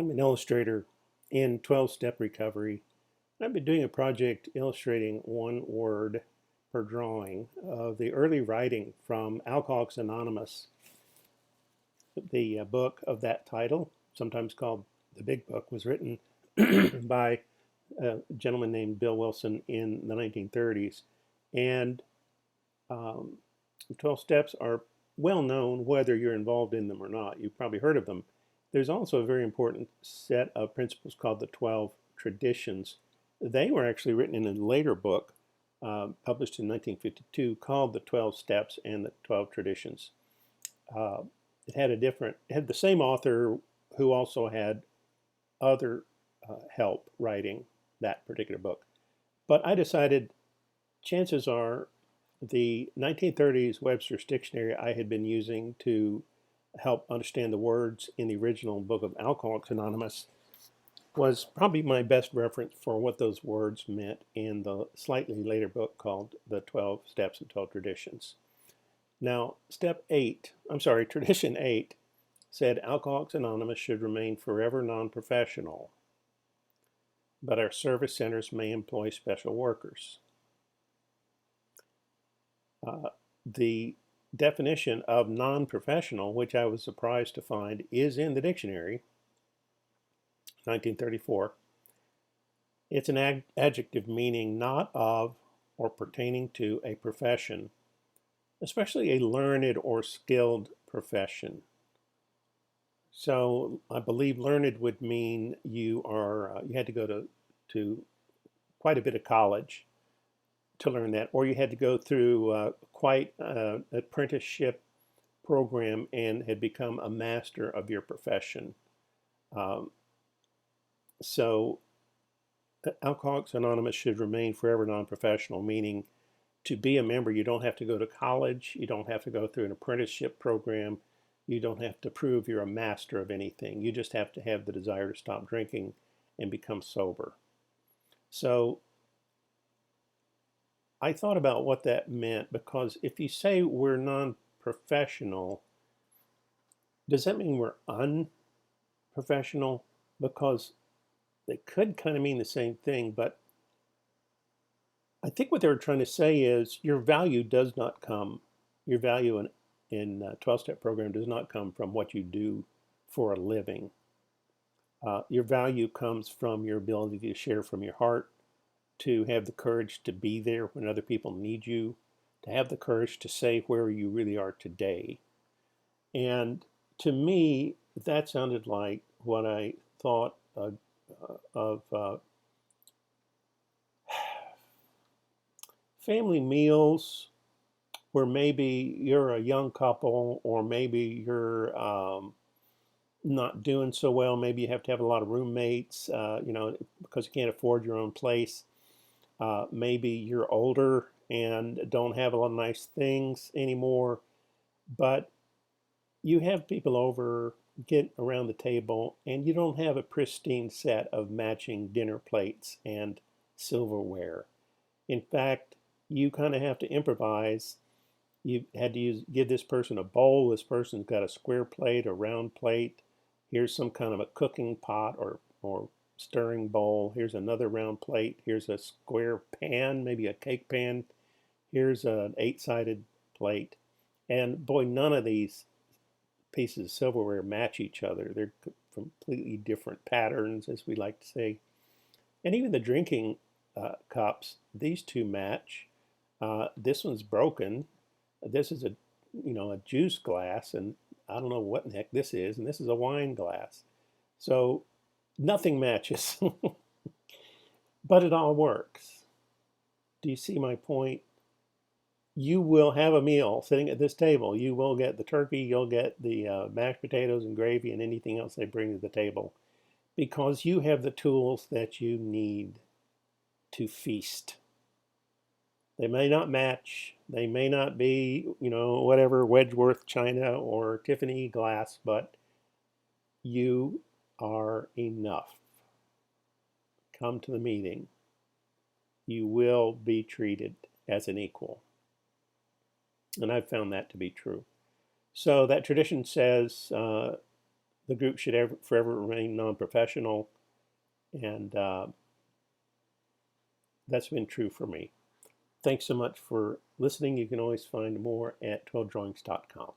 I'm an illustrator in 12-step recovery. I've been doing a project illustrating one word per drawing of the early writing from Alcoholics Anonymous, the book of that title, sometimes called the Big Book, was written by a gentleman named Bill Wilson in the 1930s. And 12 steps are well known whether you're involved in them or not. You've probably heard of them. There's also a very important set of principles called the 12 traditions. They were actually written in a later book published in 1952 called the 12 steps and the 12 traditions. Uh, it had the same author who also had other help writing that particular book. But I decided chances are the 1930s Webster's dictionary I had been using to help understand the words in the original book of Alcoholics Anonymous was probably my best reference for what those words meant in the slightly later book called The 12 Steps and 12 Traditions. Now, Tradition 8 said Alcoholics Anonymous should remain forever non-professional, but our service centers may employ special workers. The definition of non-professional, which I was surprised to find, is in the dictionary, 1934. It's an adjective meaning not of or pertaining to a profession, especially a learned or skilled profession. So I believe learned would mean you had to go to quite a bit of college to learn that, or you had to go through quite an apprenticeship program and had become a master of your profession. Um, so Alcoholics Anonymous should remain forever non-professional, meaning to be a member, you don't have to go to college, you don't have to go through an apprenticeship program, you don't have to prove you're a master of anything. You just have to have the desire to stop drinking and become sober. So I thought about what that meant, because if you say we're non-professional, does that mean we're unprofessional? Because they could kind of mean the same thing, but I think what they were trying to say is your value in 12-step program does not come from what you do for a living. Your value comes from your ability to share from your heart, to have the courage to be there when other people need you, to have the courage to say where you really are today. And to me, that sounded like what I thought of family meals where maybe you're a young couple, or maybe you're not doing so well. Maybe you have to have a lot of roommates, because you can't afford your own place. Maybe you're older and don't have a lot of nice things anymore, but you have people over, get around the table, and you don't have a pristine set of matching dinner plates and silverware. In fact, you kind of have to improvise. You had to give this person a bowl. This person's got a square plate, a round plate. Here's some kind of a cooking pot or stirring bowl. Here's another round plate. Here's a square pan, maybe a cake pan. Here's an 8-sided plate. And boy, none of these pieces of silverware match each other. They're completely different patterns, as we like to say. And even the drinking cups, these two match. This one's broken. This is a juice glass, and I don't know what in the heck this is, and this is a wine glass. So nothing matches, but it all works. Do you see my point? You will have a meal sitting at this table. You will get the turkey, you'll get the mashed potatoes and gravy and anything else they bring to the table, because you have the tools that you need to feast. They may not match. They may not be, whatever, Wedgworth china or Tiffany glass, but you are enough. Come to the meeting. You will be treated as an equal. And I've found that to be true. So that tradition says the the group should forever remain non-professional, and that's been true for me. Thanks so much for listening. You can always find more at 12drawings.com.